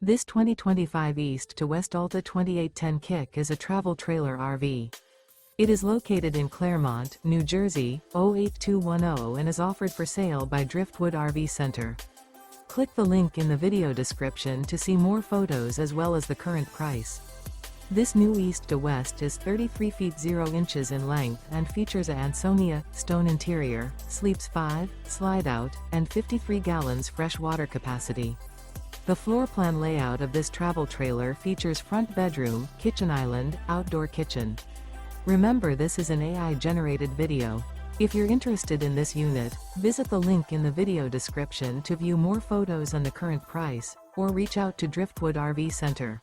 This 2025 East to West Alta 2810 Kick is a travel trailer RV. It is located in Clermont, New Jersey, 08210 and is offered for sale by Driftwood RV Center. Click the link in the video description to see more photos as well as the current price. This new East to West is 33 feet 0 inches in length and features a Ansonia stone interior, sleeps 5, slide out, and 53 gallons fresh water capacity. The floor plan layout of this travel trailer features front bedroom, kitchen island, outdoor kitchen. Remember, this is an AI-generated video. If you're interested in this unit, visit the link in the video description to view more photos and the current price, or reach out to Driftwood RV Center.